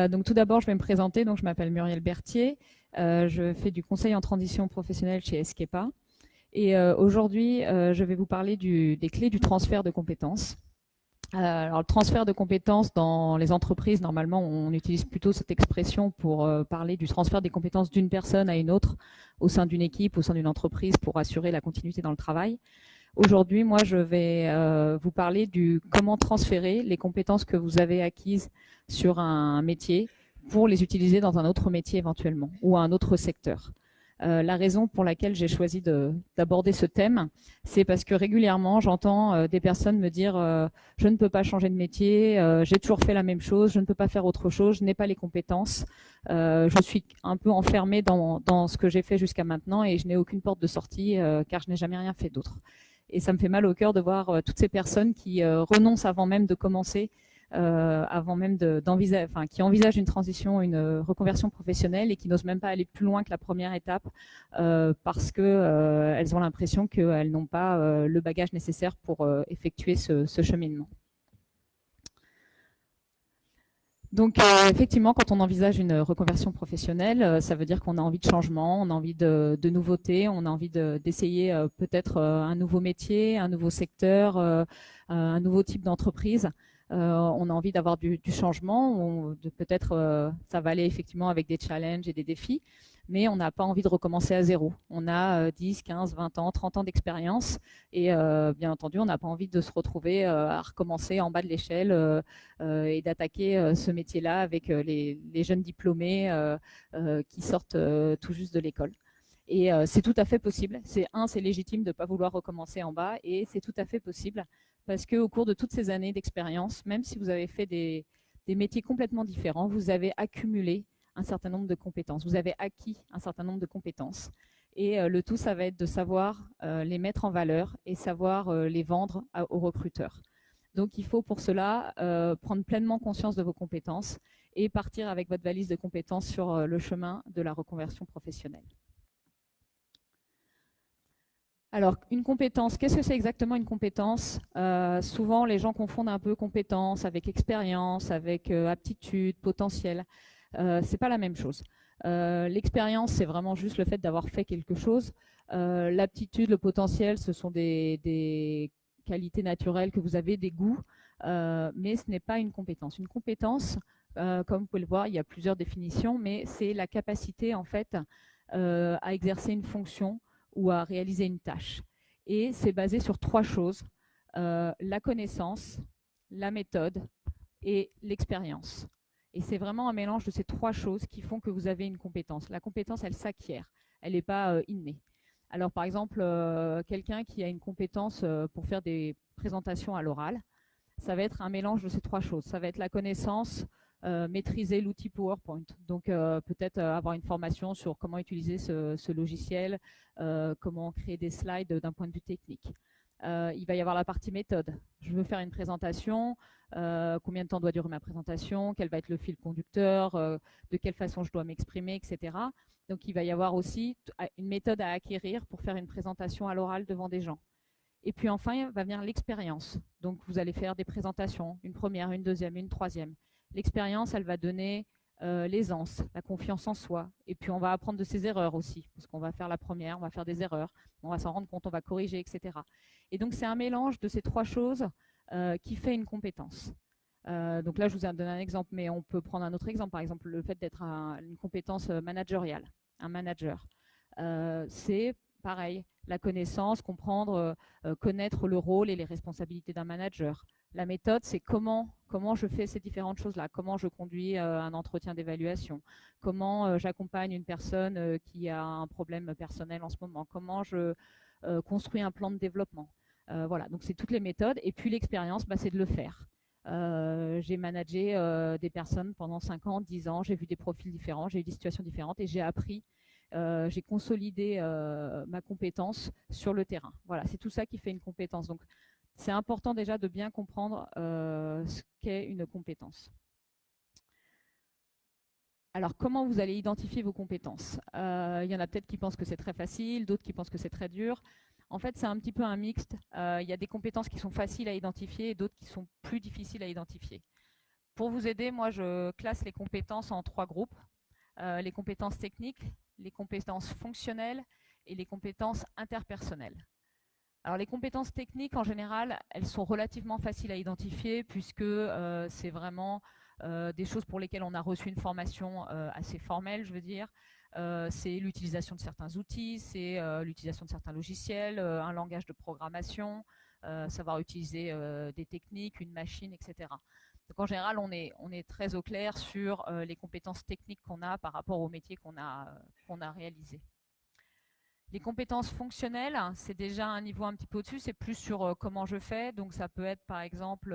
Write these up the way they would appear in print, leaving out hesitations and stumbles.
Donc tout d'abord, je vais me présenter. Donc je m'appelle Muriel Berthier. Je fais du conseil en transition professionnelle chez Eskepa. Et aujourd'hui, je vais vous parler des clés du transfert de compétences. Alors, le transfert de compétences dans les entreprises, normalement, on utilise plutôt cette expression pour parler du transfert des compétences d'une personne à une autre au sein d'une équipe, au sein d'une entreprise, pour assurer la continuité dans le travail. Aujourd'hui, moi, je vais vous parler du comment transférer les compétences que vous avez acquises sur un métier pour les utiliser dans un autre métier éventuellement ou un autre secteur. La raison pour laquelle j'ai choisi d'aborder ce thème, c'est parce que régulièrement, j'entends des personnes me dire je ne peux pas changer de métier, j'ai toujours fait la même chose, je ne peux pas faire autre chose, je n'ai pas les compétences, je suis un peu enfermée dans ce que j'ai fait jusqu'à maintenant et je n'ai aucune porte de sortie car je n'ai jamais rien fait d'autre. Et ça me fait mal au cœur de voir toutes ces personnes qui renoncent avant même de commencer, avant même qui envisagent une transition, une reconversion professionnelle et qui n'osent même pas aller plus loin que la première étape parce que elles ont l'impression qu'elles n'ont pas le bagage nécessaire pour effectuer ce cheminement. Donc effectivement, quand on envisage une reconversion professionnelle, ça veut dire qu'on a envie de changement, on a envie de nouveautés, on a envie d'essayer peut-être un nouveau métier, un nouveau secteur, un nouveau type d'entreprise. On a envie d'avoir du changement, peut-être ça va aller effectivement avec des challenges et des défis, mais on n'a pas envie de recommencer à zéro. On a 10, 15, 20 ans, 30 ans d'expérience et bien entendu, on n'a pas envie de se retrouver à recommencer en bas de l'échelle et d'attaquer ce métier-là avec les jeunes diplômés qui sortent tout juste de l'école. Et c'est tout à fait possible. C'est légitime de ne pas vouloir recommencer en bas et c'est tout à fait possible parce qu'au cours de toutes ces années d'expérience, même si vous avez fait des métiers complètement différents, vous avez accumulé un certain nombre de compétences. Vous avez acquis un certain nombre de compétences. Et le tout, ça va être de savoir les mettre en valeur et savoir les vendre aux recruteurs. Donc, il faut pour cela prendre pleinement conscience de vos compétences et partir avec votre valise de compétences sur le chemin de la reconversion professionnelle. Alors, une compétence, qu'est-ce que c'est exactement une compétence? Souvent, les gens confondent un peu compétence avec expérience, avec aptitude, potentiel. C'est pas la même chose. L'expérience, c'est vraiment juste le fait d'avoir fait quelque chose. L'aptitude, le potentiel, ce sont des qualités naturelles que vous avez, des goûts, mais ce n'est pas une compétence. Une compétence, comme vous pouvez le voir, il y a plusieurs définitions, mais c'est la capacité en fait à exercer une fonction ou à réaliser une tâche. Et c'est basé sur trois choses, la connaissance, la méthode et l'expérience. Et c'est vraiment un mélange de ces trois choses qui font que vous avez une compétence. La compétence, elle s'acquiert, elle n'est pas innée. Alors par exemple, quelqu'un qui a une compétence pour faire des présentations à l'oral, ça va être un mélange de ces trois choses. Ça va être la connaissance, maîtriser l'outil PowerPoint. Donc peut-être avoir une formation sur comment utiliser ce logiciel, comment créer des slides d'un point de vue technique. Il va y avoir la partie méthode. Je veux faire une présentation, combien de temps doit durer ma présentation, quel va être le fil conducteur, de quelle façon je dois m'exprimer, etc. Donc il va y avoir aussi une méthode à acquérir pour faire une présentation à l'oral devant des gens. Et puis enfin, va venir l'expérience. Donc vous allez faire des présentations, une première, une deuxième, une troisième. L'expérience, elle va donner l'aisance, la confiance en soi. Et puis on va apprendre de ses erreurs aussi, parce qu'on va faire la première, on va faire des erreurs, on va s'en rendre compte, on va corriger, etc. Et donc c'est un mélange de ces trois choses qui fait une compétence. Donc là, je vous ai donné un exemple, mais on peut prendre un autre exemple. Par exemple, le fait d'être une compétence managériale, un manager. C'est pareil, la connaissance, comprendre, connaître le rôle et les responsabilités d'un manager. La méthode, c'est comment je fais ces différentes choses-là, comment je conduis un entretien d'évaluation, comment j'accompagne une personne qui a un problème personnel en ce moment, comment je construis un plan de développement. Voilà, donc c'est toutes les méthodes. Et puis l'expérience, c'est de le faire. J'ai managé des personnes pendant 5 ans, 10 ans, j'ai vu des profils différents, j'ai eu des situations différentes et j'ai appris, j'ai consolidé ma compétence sur le terrain. Voilà, c'est tout ça qui fait une compétence. Donc, c'est important déjà de bien comprendre ce qu'est une compétence. Alors, comment vous allez identifier vos compétences? Il y en a peut-être qui pensent que c'est très facile, d'autres qui pensent que c'est très dur. En fait, c'est un petit peu un mixte. Il y a des compétences qui sont faciles à identifier et d'autres qui sont plus difficiles à identifier. Pour vous aider, moi, je classe les compétences en 3 groupes. Les compétences techniques, les compétences fonctionnelles et les compétences interpersonnelles. Alors les compétences techniques, en général, elles sont relativement faciles à identifier puisque c'est vraiment des choses pour lesquelles on a reçu une formation assez formelle, je veux dire. C'est l'utilisation de certains outils, c'est l'utilisation de certains logiciels, un langage de programmation, savoir utiliser des techniques, une machine, etc. Donc en général, on est très au clair sur les compétences techniques qu'on a par rapport au métier qu'on a réalisé. Les compétences fonctionnelles, c'est déjà un niveau un petit peu au-dessus, c'est plus sur comment je fais. Donc ça peut être par exemple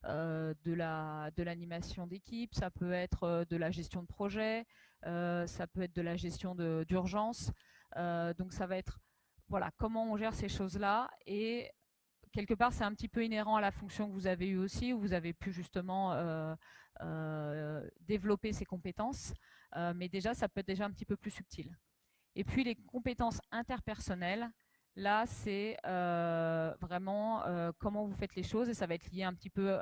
de l'animation d'équipe, ça peut être de la gestion de projet, ça peut être de la gestion d'urgence. Donc ça va être voilà, comment on gère ces choses-là. Et quelque part, c'est un petit peu inhérent à la fonction que vous avez eue aussi, où vous avez pu justement développer ces compétences. Mais déjà, ça peut être déjà un petit peu plus subtil. Et puis les compétences interpersonnelles, là c'est vraiment comment vous faites les choses et ça va être lié un petit peu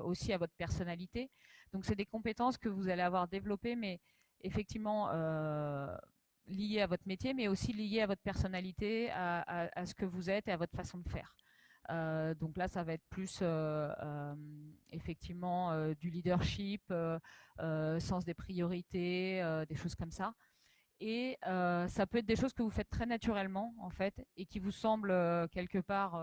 aussi à votre personnalité. Donc c'est des compétences que vous allez avoir développées, mais effectivement liées à votre métier, mais aussi liées à votre personnalité, à ce que vous êtes et à votre façon de faire. Donc là, ça va être plus effectivement du leadership, sens des priorités, des choses comme ça. Et ça peut être des choses que vous faites très naturellement en fait et qui vous semblent quelque part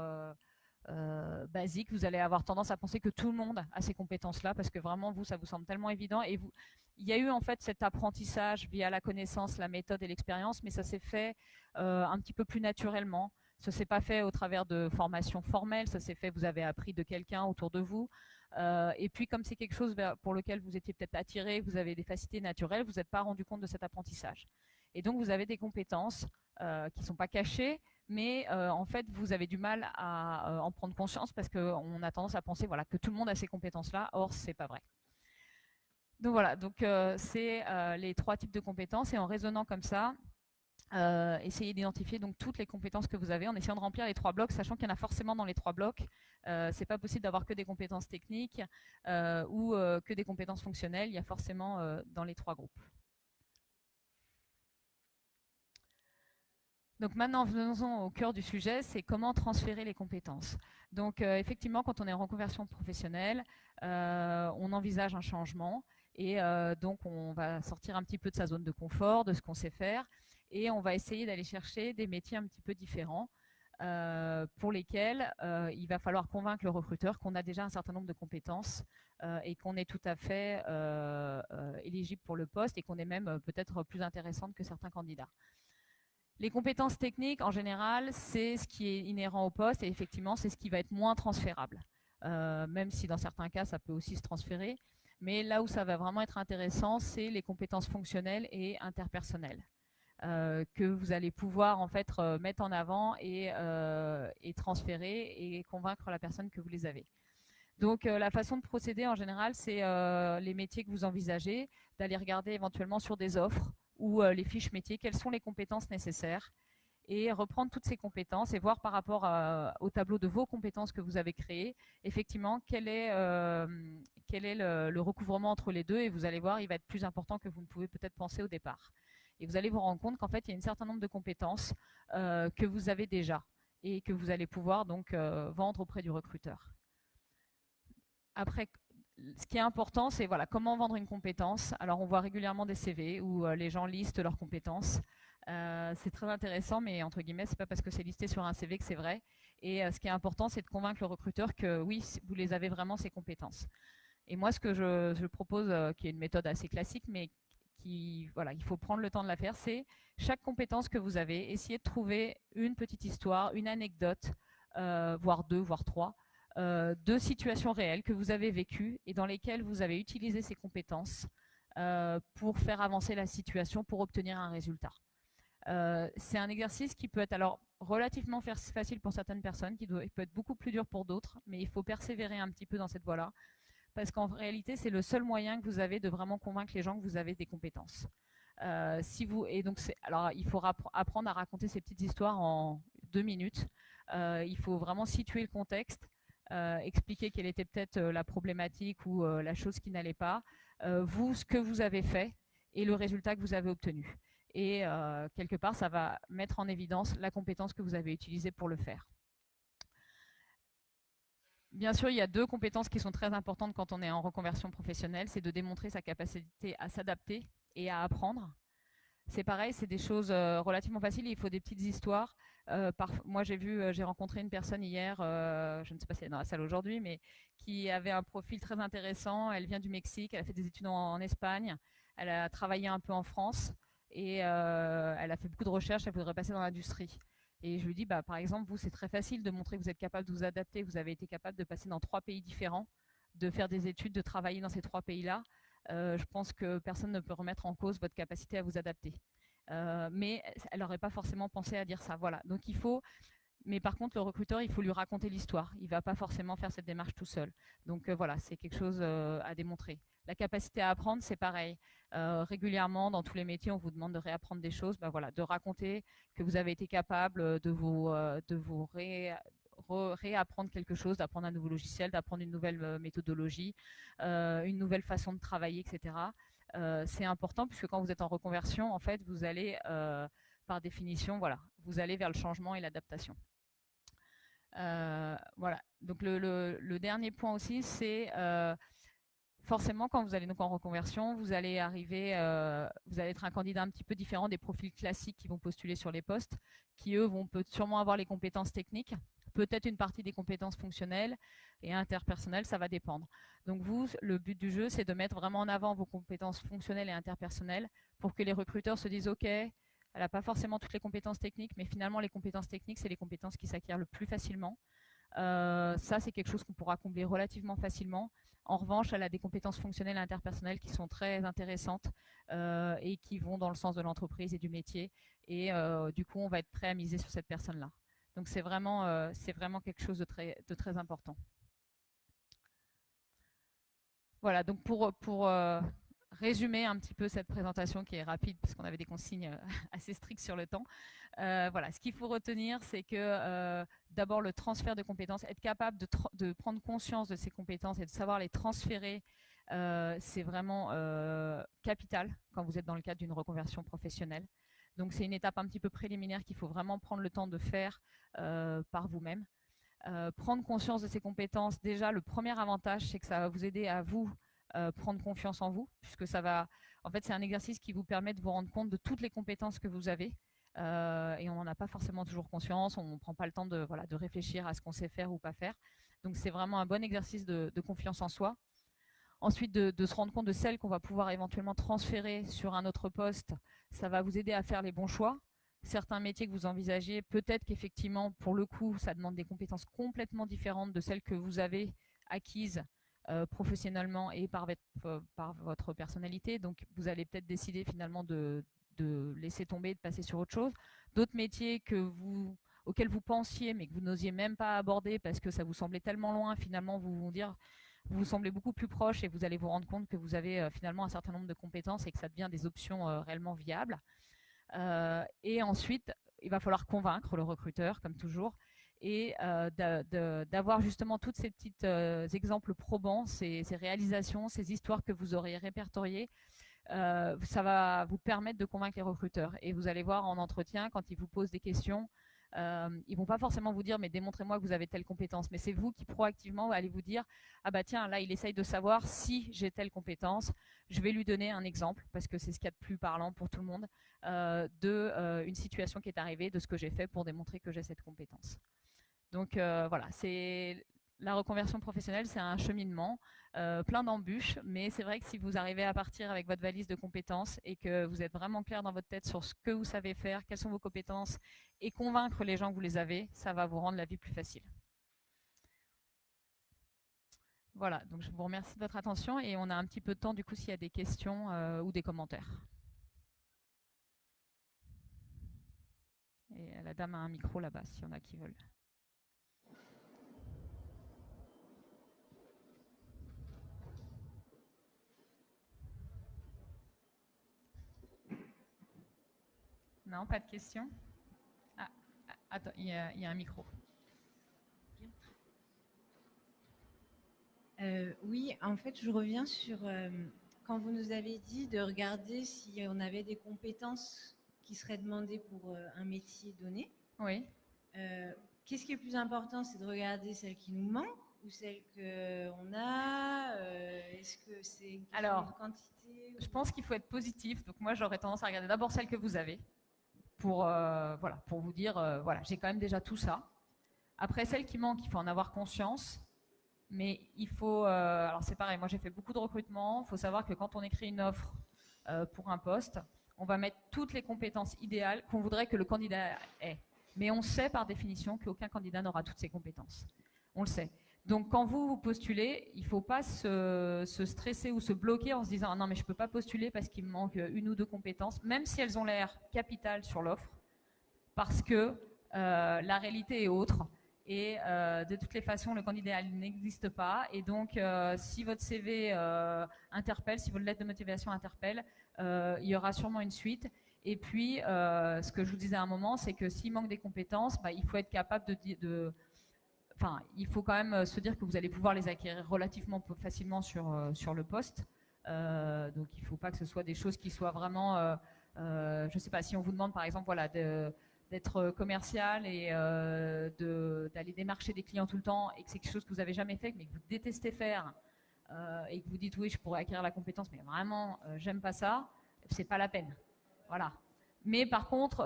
basiques. Vous allez avoir tendance à penser que tout le monde a ces compétences-là parce que vraiment vous, ça vous semble tellement évident. Et vous, il y a eu en fait cet apprentissage via la connaissance, la méthode et l'expérience, mais ça s'est fait un petit peu plus naturellement. Ça s'est pas fait au travers de formations formelles, ça s'est fait, vous avez appris de quelqu'un autour de vous. Et puis comme c'est quelque chose pour lequel vous étiez peut-être attiré, vous avez des facilités naturelles, vous n'êtes pas rendu compte de cet apprentissage. Et donc vous avez des compétences qui ne sont pas cachées, mais en fait vous avez du mal à en prendre conscience parce qu'on a tendance à penser voilà, que tout le monde a ces compétences-là, or c'est pas vrai. Donc voilà, donc c'est les 3 types de compétences et en raisonnant comme ça, essayez d'identifier donc toutes les compétences que vous avez en essayant de remplir les 3 blocs, sachant qu'il y en a forcément dans les 3 blocs. C'est pas possible d'avoir que des compétences techniques ou que des compétences fonctionnelles. Il y a forcément dans les 3 groupes. Donc maintenant, venons au cœur du sujet, c'est comment transférer les compétences. Donc effectivement, quand on est en reconversion professionnelle, on envisage un changement et donc on va sortir un petit peu de sa zone de confort, de ce qu'on sait faire, et on va essayer d'aller chercher des métiers un petit peu différents pour lesquels il va falloir convaincre le recruteur qu'on a déjà un certain nombre de compétences et qu'on est tout à fait éligible pour le poste et qu'on est même peut-être plus intéressante que certains candidats. Les compétences techniques, en général, c'est ce qui est inhérent au poste et effectivement, c'est ce qui va être moins transférable. Même si dans certains cas, ça peut aussi se transférer. Mais là où ça va vraiment être intéressant, c'est les compétences fonctionnelles et interpersonnelles que vous allez pouvoir en fait mettre en avant et transférer et convaincre la personne que vous les avez. Donc la façon de procéder en général, c'est les métiers que vous envisagez, d'aller regarder éventuellement sur des offres ou les fiches métiers, quelles sont les compétences nécessaires et reprendre toutes ces compétences et voir par rapport au tableau de vos compétences que vous avez créé, effectivement, quel est le recouvrement entre les deux et vous allez voir, il va être plus important que vous ne pouvez peut-être penser au départ. Et vous allez vous rendre compte qu'en fait, il y a un certain nombre de compétences que vous avez déjà et que vous allez pouvoir donc vendre auprès du recruteur. Après, ce qui est important, c'est voilà, comment vendre une compétence. Alors, on voit régulièrement des CV où les gens listent leurs compétences. C'est très intéressant, mais entre guillemets, c'est pas parce que c'est listé sur un CV que c'est vrai. Et ce qui est important, c'est de convaincre le recruteur que oui, vous les avez vraiment ces compétences. Et moi, ce que je propose, qui est une méthode assez classique, mais qui, voilà, il faut prendre le temps de la faire, c'est chaque compétence que vous avez, essayez de trouver une petite histoire, une anecdote, voire 2, voire 3, de situations réelles que vous avez vécues et dans lesquelles vous avez utilisé ces compétences pour faire avancer la situation, pour obtenir un résultat. C'est un exercice qui peut être alors relativement facile pour certaines personnes, qui peut être beaucoup plus dur pour d'autres, mais il faut persévérer un petit peu dans cette voie-là, parce qu'en réalité, c'est le seul moyen que vous avez de vraiment convaincre les gens que vous avez des compétences. Alors, il faut apprendre à raconter ces petites histoires en 2 minutes. Il faut vraiment situer le contexte. expliquer quelle était peut-être la problématique ou la chose qui n'allait pas, vous, ce que vous avez fait et le résultat que vous avez obtenu. Et quelque part, ça va mettre en évidence la compétence que vous avez utilisée pour le faire. Bien sûr, il y a deux compétences qui sont très importantes quand on est en reconversion professionnelle, c'est de démontrer sa capacité à s'adapter et à apprendre. C'est pareil, c'est des choses relativement faciles. Il faut des petites histoires. Moi, j'ai rencontré une personne hier, je ne sais pas si elle est dans la salle aujourd'hui, mais qui avait un profil très intéressant. Elle vient du Mexique, elle a fait des études en Espagne, elle a travaillé un peu en France et elle a fait beaucoup de recherches. Elle voudrait passer dans l'industrie. Et je lui dis, bah, par exemple, vous, c'est très facile de montrer que vous êtes capable de vous adapter. Vous avez été capable de passer dans 3 pays différents, de faire des études, de travailler dans ces 3 pays-là. Je pense que personne ne peut remettre en cause votre capacité à vous adapter. Mais elle n'aurait pas forcément pensé à dire ça. Voilà. Donc il faut. Mais par contre, le recruteur, il faut lui raconter l'histoire. Il ne va pas forcément faire cette démarche tout seul. Donc voilà, c'est quelque chose à démontrer. La capacité à apprendre, c'est pareil. Régulièrement, dans tous les métiers, on vous demande de réapprendre des choses. Ben voilà, de raconter que vous avez été capable de vous réapprendre quelque chose, d'apprendre un nouveau logiciel, d'apprendre une nouvelle méthodologie, une nouvelle façon de travailler, etc. C'est important puisque quand vous êtes en reconversion, en fait, vous allez, par définition, voilà, vous allez vers le changement et l'adaptation. Voilà. Donc le dernier point aussi, c'est forcément quand vous allez donc en reconversion, vous allez être un candidat un petit peu différent des profils classiques qui vont postuler sur les postes, qui eux vont sûrement avoir les compétences techniques, peut-être une partie des compétences fonctionnelles et interpersonnelles, ça va dépendre. Donc vous, le but du jeu, c'est de mettre vraiment en avant vos compétences fonctionnelles et interpersonnelles pour que les recruteurs se disent OK, elle n'a pas forcément toutes les compétences techniques, mais finalement les compétences techniques, c'est les compétences qui s'acquièrent le plus facilement. Ça, c'est quelque chose qu'on pourra combler relativement facilement. En revanche, elle a des compétences fonctionnelles et interpersonnelles qui sont très intéressantes et qui vont dans le sens de l'entreprise et du métier. Et du coup, on va être prêt à miser sur cette personne-là. Donc, c'est vraiment quelque chose de très important. Voilà, donc pour résumer un petit peu cette présentation qui est rapide parce qu'on avait des consignes assez strictes sur le temps. Voilà, ce qu'il faut retenir, c'est que d'abord le transfert de compétences, être capable de prendre conscience de ces compétences et de savoir les transférer, c'est vraiment capital quand vous êtes dans le cadre d'une reconversion professionnelle. Donc c'est une étape un petit peu préliminaire qu'il faut vraiment prendre le temps de faire par vous-même. Prendre conscience de ces compétences, déjà le premier avantage, c'est que ça va vous aider à vous prendre confiance en vous, puisque en fait, c'est un exercice qui vous permet de vous rendre compte de toutes les compétences que vous avez. Et on n'en a pas forcément toujours conscience, on ne prend pas le temps de réfléchir à ce qu'on sait faire ou pas faire. Donc c'est vraiment un bon exercice de confiance en soi. Ensuite, de se rendre compte de celles qu'on va pouvoir éventuellement transférer sur un autre poste, ça va vous aider à faire les bons choix. Certains métiers que vous envisagez, peut-être qu'effectivement, pour le coup, ça demande des compétences complètement différentes de celles que vous avez acquises professionnellement et par votre personnalité. Donc, vous allez peut-être décider finalement de laisser tomber, de passer sur autre chose. D'autres métiers auxquels vous pensiez, mais que vous n'osiez même pas aborder parce que ça vous semblait tellement loin, finalement, vous semblez beaucoup plus proche et vous allez vous rendre compte que vous avez finalement un certain nombre de compétences et que ça devient des options réellement viables. Et ensuite, il va falloir convaincre le recruteur, comme toujours, et d'avoir justement toutes ces petites exemples probants, ces réalisations, ces histoires que vous aurez répertoriées. Ça va vous permettre de convaincre les recruteurs. Et vous allez voir en entretien, quand ils vous posent des questions, ils vont pas forcément vous dire mais démontrez-moi que vous avez telle compétence, mais c'est vous qui proactivement allez vous dire ah bah tiens là il essaye de savoir si j'ai telle compétence, je vais lui donner un exemple parce que c'est ce qu'il y a de plus parlant pour tout le monde une situation qui est arrivée, de ce que j'ai fait pour démontrer que j'ai cette compétence. Donc voilà, c'est la reconversion professionnelle, c'est un cheminement plein d'embûches, mais c'est vrai que si vous arrivez à partir avec votre valise de compétences et que vous êtes vraiment clair dans votre tête sur ce que vous savez faire, quelles sont vos compétences, et convaincre les gens que vous les avez, ça va vous rendre la vie plus facile. Voilà, donc je vous remercie de votre attention et on a un petit peu de temps du coup s'il y a des questions ou des commentaires. Et la dame a un micro là-bas s'il y en a qui veulent. Non, pas de questions? Ah, attends, il y a un micro. Oui, en fait, je reviens sur quand vous nous avez dit de regarder si on avait des compétences qui seraient demandées pour un métier donné. Oui. Qu'est-ce qui est plus important, c'est de regarder celles qui nous manquent ou celles qu'on a Est-ce que c'est une question de quantité Je pense qu'il faut être positif. Donc moi, j'aurais tendance à regarder d'abord celles que vous avez pour, voilà, pour vous dire, voilà, j'ai quand même déjà tout ça. Après, celles qui manquent, il faut en avoir conscience. Mais il faut, alors c'est pareil, moi j'ai fait beaucoup de recrutement. Il faut savoir que quand on écrit une offre pour un poste, on va mettre toutes les compétences idéales qu'on voudrait que le candidat ait. Mais on sait par définition qu'aucun candidat n'aura toutes ces compétences. On le sait. Donc quand vous postulez, il ne faut pas se stresser ou se bloquer en se disant ah non mais je ne peux pas postuler parce qu'il me manque une ou deux compétences, même si elles ont l'air capitales sur l'offre, parce que la réalité est autre. Et de toutes les façons, le candidat n'existe pas. Et donc, si votre CV interpelle, si votre lettre de motivation interpelle, il y aura sûrement une suite. Et puis, ce que je vous disais à un moment, c'est que s'il manque des compétences, bah, il faut être capable enfin, il faut quand même se dire que vous allez pouvoir les acquérir relativement facilement sur le poste. Donc, il ne faut pas que ce soit des choses qui soient vraiment, je ne sais pas, si on vous demande par exemple, voilà, d'être commercial et d'aller démarcher des clients tout le temps et que c'est quelque chose que vous n'avez jamais fait, mais que vous détestez faire et que vous dites oui, je pourrais acquérir la compétence, mais vraiment, j'aime pas ça, c'est pas la peine. Voilà. Mais par contre,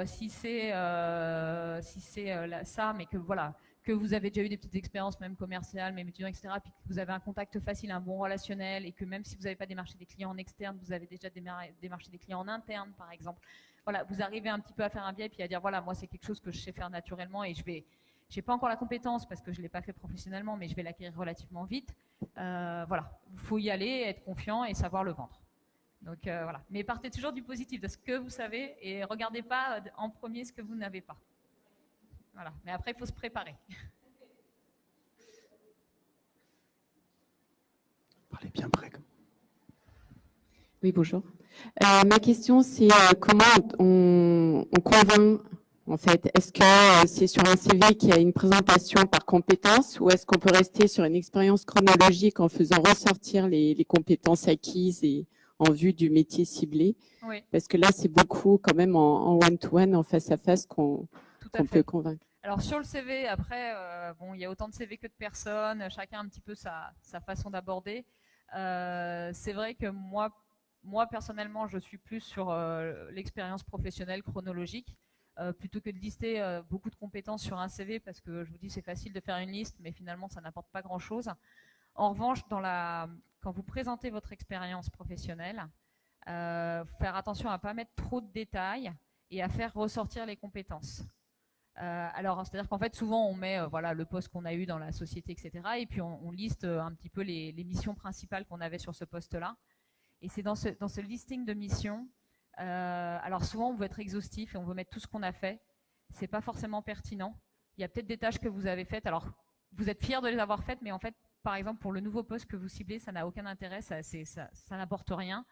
si c'est ça, mais que voilà, que vous avez déjà eu des petites expériences, même commerciales, même étudiants, etc., puis que vous avez un contact facile, un bon relationnel, et que même si vous n'avez pas démarché des clients en externe, vous avez déjà démarché des clients en interne, par exemple. Voilà, vous arrivez un petit peu à faire un biais, puis à dire voilà, moi c'est quelque chose que je sais faire naturellement et je n'ai pas encore la compétence parce que je ne l'ai pas fait professionnellement, mais je vais l'acquérir relativement vite. Voilà, il faut y aller, être confiant et savoir le vendre. Donc voilà, mais partez toujours du positif, de ce que vous savez et regardez pas en premier ce que vous n'avez pas. Voilà, mais après il faut se préparer. Parlez bien près. Oui, bonjour. Ma question, c'est comment on convainc, en fait. Est-ce que c'est sur un CV qui a une présentation par compétences ou est-ce qu'on peut rester sur une expérience chronologique en faisant ressortir les compétences acquises et en vue du métier ciblé? Oui. Parce que là, c'est beaucoup quand même en one-to-one, en face-à-face qu'on peut convaincre. Alors sur le CV, après, bon, il y a autant de CV que de personnes, chacun a un petit peu sa façon d'aborder. C'est vrai que moi, personnellement, je suis plus sur l'expérience professionnelle chronologique, plutôt que de lister beaucoup de compétences sur un CV, parce que je vous dis, c'est facile de faire une liste, mais finalement, ça n'apporte pas grand-chose. En revanche, quand vous présentez votre expérience professionnelle, faire attention à ne pas mettre trop de détails et à faire ressortir les compétences. Alors, c'est-à-dire qu'en fait, souvent, on met voilà, le poste qu'on a eu dans la société, etc. Et puis, on liste un petit peu les missions principales qu'on avait sur ce poste-là. Et c'est dans ce listing de missions, alors souvent on veut être exhaustif et on veut mettre tout ce qu'on a fait. C'est pas forcément pertinent. Il y a peut-être des tâches que vous avez faites. Alors vous êtes fiers de les avoir faites, mais en fait, par exemple pour le nouveau poste que vous ciblez, ça n'a aucun intérêt, ça n'apporte rien.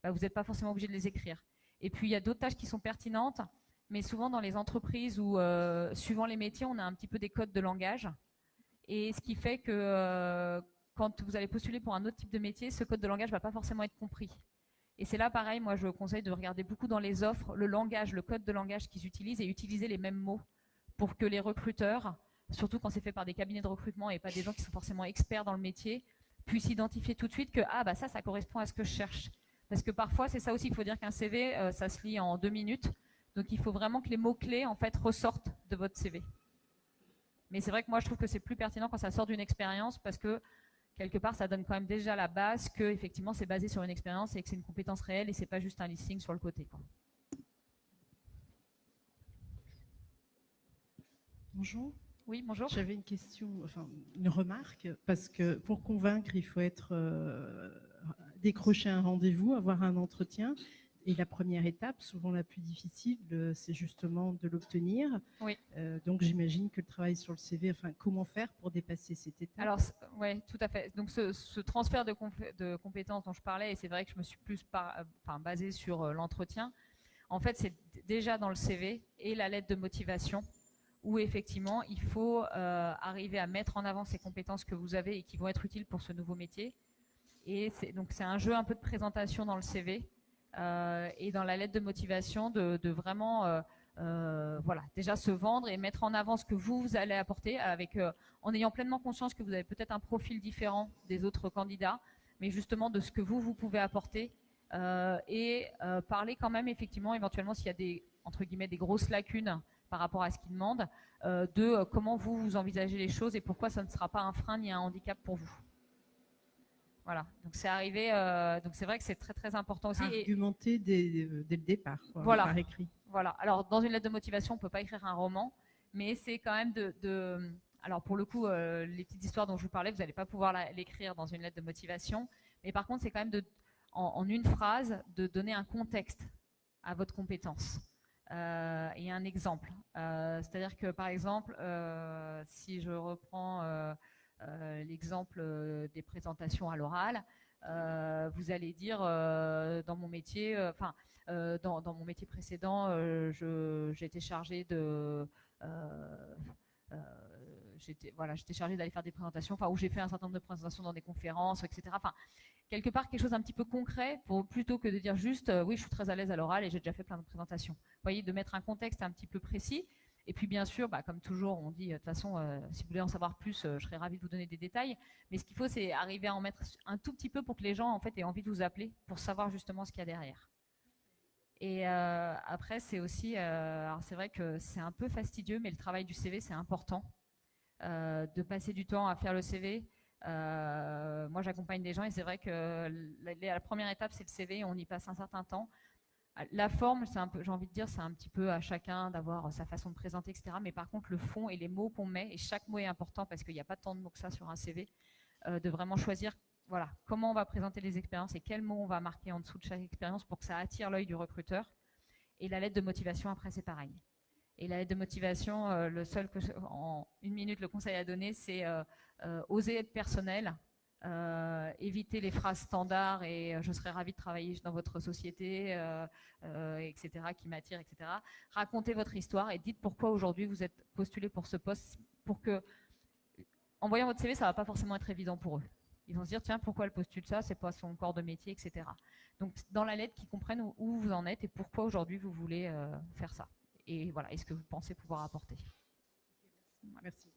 Bah, vous n'êtes pas forcément obligé de les écrire. Et puis il y a d'autres tâches qui sont pertinentes, mais souvent dans les entreprises où, suivant les métiers, on a un petit peu des codes de langage. Et ce qui fait que quand vous allez postuler pour un autre type de métier, ce code de langage ne va pas forcément être compris. Et c'est là, pareil, moi je conseille de regarder beaucoup dans les offres le langage, le code de langage qu'ils utilisent et utiliser les mêmes mots pour que les recruteurs, surtout quand c'est fait par des cabinets de recrutement et pas des gens qui sont forcément experts dans le métier, puissent identifier tout de suite que ah, bah ça correspond à ce que je cherche. Parce que parfois, c'est ça aussi, il faut dire qu'un CV, ça se lit en 2 minutes. Donc il faut vraiment que les mots-clés en fait, ressortent de votre CV. Mais c'est vrai que moi, je trouve que c'est plus pertinent quand ça sort d'une expérience parce que quelque part, ça donne quand même déjà la base que effectivement, c'est basé sur une expérience et que c'est une compétence réelle et c'est pas juste un listing sur le côté, quoi. Bonjour. Oui, bonjour. J'avais une question, enfin une remarque, parce que pour convaincre, il faut être décrocher un rendez-vous, avoir un entretien. Et la première étape, souvent la plus difficile, c'est justement de l'obtenir. Oui. Donc j'imagine que le travail sur le CV, enfin comment faire pour dépasser cette étape? Alors oui, tout à fait. Donc ce transfert de compétences dont je parlais, et c'est vrai que je me suis plus basée sur l'entretien. En fait, c'est déjà dans le CV et la lettre de motivation où effectivement il faut arriver à mettre en avant ces compétences que vous avez et qui vont être utiles pour ce nouveau métier. Et donc c'est un jeu un peu de présentation dans le CV et dans la lettre de motivation de vraiment voilà, déjà se vendre et mettre en avant ce que vous allez apporter avec, en ayant pleinement conscience que vous avez peut-être un profil différent des autres candidats, mais justement de ce que vous pouvez apporter et parler quand même effectivement éventuellement s'il y a des, entre guillemets, des grosses lacunes par rapport à ce qu'ils demandent, de comment vous envisagez les choses et pourquoi ça ne sera pas un frein ni un handicap pour vous. Voilà, donc c'est arrivé, donc c'est vrai que c'est très très important aussi. Argumenter dès le départ, quoi, voilà, par écrit. Voilà, alors dans une lettre de motivation, on ne peut pas écrire un roman, mais c'est quand même alors pour le coup, les petites histoires dont je vous parlais, vous n'allez pas pouvoir l'écrire dans une lettre de motivation, mais par contre c'est quand même en une phrase de donner un contexte à votre compétence et un exemple. C'est-à-dire que par exemple, si je reprends l'exemple des présentations à l'oral, vous allez dire dans mon métier, dans mon métier précédent, j'ai été chargée de j'étais chargée d'aller faire des présentations, où j'ai fait un certain nombre de présentations dans des conférences, etc. Quelque part quelque chose un petit peu concret plutôt que de dire juste oui, je suis très à l'aise à l'oral et j'ai déjà fait plein de présentations. Vous voyez, de mettre un contexte un petit peu précis. Et puis bien sûr, comme toujours, on dit de toute façon, si vous voulez en savoir plus, je serais ravie de vous donner des détails. Mais ce qu'il faut, c'est arriver à en mettre un tout petit peu pour que les gens en fait aient envie de vous appeler pour savoir justement ce qu'il y a derrière. Et après, c'est aussi, alors c'est vrai que c'est un peu fastidieux, mais le travail du CV, c'est important. De passer du temps à faire le CV. Moi, j'accompagne des gens et c'est vrai que la première étape, c'est le CV. On y passe un certain temps. La forme, c'est un peu, j'ai envie de dire, c'est un petit peu à chacun d'avoir sa façon de présenter, etc. Mais par contre, le fond et les mots qu'on met, et chaque mot est important parce qu'il n'y a pas tant de mots que ça sur un CV, de vraiment choisir, voilà, comment on va présenter les expériences et quels mots on va marquer en dessous de chaque expérience pour que ça attire l'œil du recruteur. Et la lettre de motivation, après, c'est pareil. Et la lettre de motivation, le seul que en une minute, le conseil à donner, c'est oser être personnel. Éviter les phrases standards et je serais ravie de travailler dans votre société, etc., qui m'attire, etc. Racontez votre histoire et dites pourquoi aujourd'hui vous êtes postulé pour ce poste, pour que, en voyant votre CV, ça va pas forcément être évident pour eux. Ils vont se dire, tiens, pourquoi elle postule ça, c'est pas son corps de métier, etc. Donc, dans la lettre, qu'ils comprennent où vous en êtes et pourquoi aujourd'hui vous voulez faire ça. Et voilà, est-ce que vous pensez pouvoir apporter. Merci.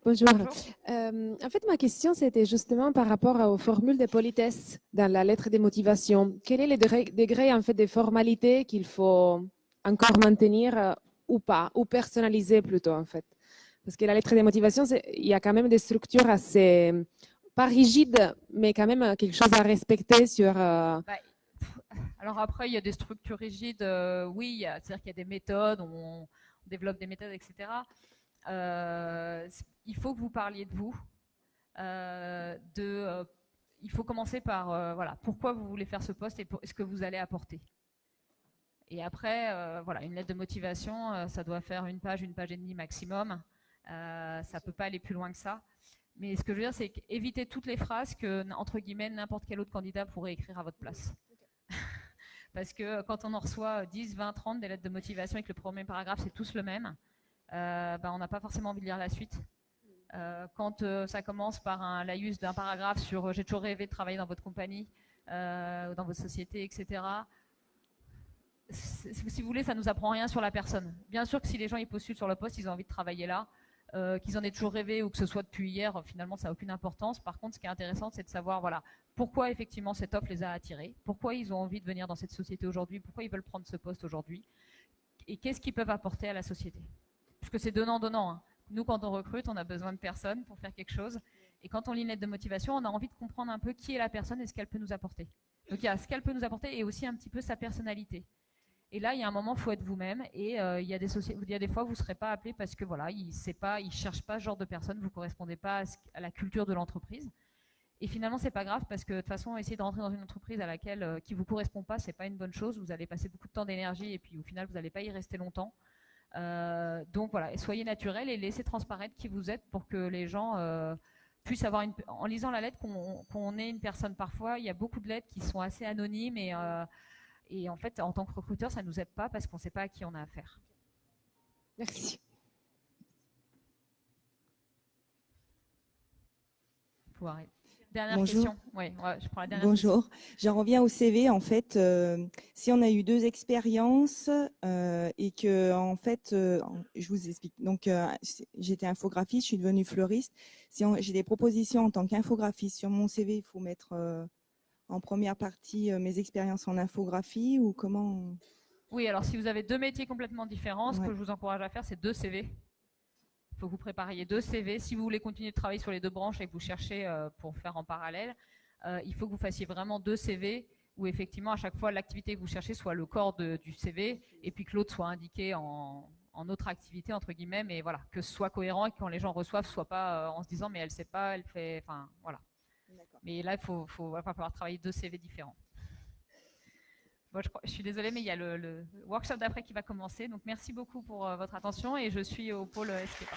Bonjour. En fait, ma question, c'était justement par rapport aux formules de politesse dans la lettre de motivation. Quel est le degré en fait, de formalité qu'il faut encore maintenir ou pas, ou personnaliser plutôt en fait? Parce que la lettre de motivation, il y a quand même des structures assez, pas rigides, mais quand même quelque chose à respecter sur... Alors après, il y a des structures rigides, oui, c'est-à-dire qu'il y a des méthodes, on développe des méthodes, etc. Il faut que vous parliez de vous. Il faut commencer par voilà, pourquoi vous voulez faire ce poste et ce que vous allez apporter. Et après, voilà, une lettre de motivation, ça doit faire une page et demie maximum. Ça ne peut pas aller plus loin que ça. Mais ce que je veux dire, c'est éviter toutes les phrases que, entre guillemets, n'importe quel autre candidat pourrait écrire à votre place. Parce que quand on en reçoit 10, 20, 30 des lettres de motivation et que le premier paragraphe, c'est tous le même, on n'a pas forcément envie de lire la suite. Quand ça commence par un laïus d'un paragraphe sur j'ai toujours rêvé de travailler dans votre compagnie, dans votre société, etc. Si vous voulez, ça ne nous apprend rien sur la personne. Bien sûr que si les gens ils postulent sur le poste, ils ont envie de travailler là, qu'ils en aient toujours rêvé ou que ce soit depuis hier, finalement ça n'a aucune importance. Par contre, ce qui est intéressant, c'est de savoir voilà, pourquoi effectivement cette offre les a attirés, pourquoi ils ont envie de venir dans cette société aujourd'hui, pourquoi ils veulent prendre ce poste aujourd'hui, et qu'est-ce qu'ils peuvent apporter à la société. Puisque c'est donnant-donnant. Hein. Nous, quand on recrute, on a besoin de personnes pour faire quelque chose. Et quand on lit une lettre de motivation, on a envie de comprendre un peu qui est la personne et ce qu'elle peut nous apporter. Donc il y a ce qu'elle peut nous apporter et aussi un petit peu sa personnalité. Et là, il y a un moment, il faut être vous-même. Et il y a des fois, vous ne serez pas appelé parce que voilà, il ne cherche pas ce genre de personne, vous ne correspondez pas à la culture de l'entreprise. Et finalement, c'est pas grave parce que de toute façon, essayer de rentrer dans une entreprise à laquelle qui vous correspond pas, c'est pas une bonne chose. Vous allez passer beaucoup de temps d'énergie et puis au final, vous n'allez pas y rester longtemps. Donc voilà, soyez naturel et laissez transparaître qui vous êtes pour que les gens puissent avoir en lisant la lettre qu'on ait une personne. Parfois, il y a beaucoup de lettres qui sont assez anonymes et Et en fait, en tant que recruteur, ça ne nous aide pas parce qu'on ne sait pas à qui on a affaire. Merci. Faut arrêter. Dernière Bonjour. question. Oui, je prends la dernière Bonjour. J'en reviens au CV. En fait, si on a eu 2 expériences et que, en fait, je vous explique. Donc, j'étais infographiste, je suis devenue fleuriste. Si j'ai des propositions en tant qu'infographiste sur mon CV, il faut mettre en première partie mes expériences en infographie ou comment? Oui, alors si vous avez 2 métiers complètement différents, ce Ouais. que je vous encourage à faire, c'est 2 CV. Il faut que vous prépariez 2 CV. Si vous voulez continuer de travailler sur les 2 branches et que vous cherchez pour faire en parallèle, il faut que vous fassiez vraiment 2 CV où effectivement à chaque fois l'activité que vous cherchez soit le corps du CV et puis que l'autre soit indiqué en autre activité entre guillemets, mais voilà, que ce soit cohérent et que quand les gens reçoivent, soit pas en se disant mais elle sait pas, elle fait, enfin voilà. Mais là il va falloir travailler 2 CV différents. Bon, je suis désolée, mais il y a le workshop d'après qui va commencer. Donc, merci beaucoup pour votre attention et je suis au pôle SPPA.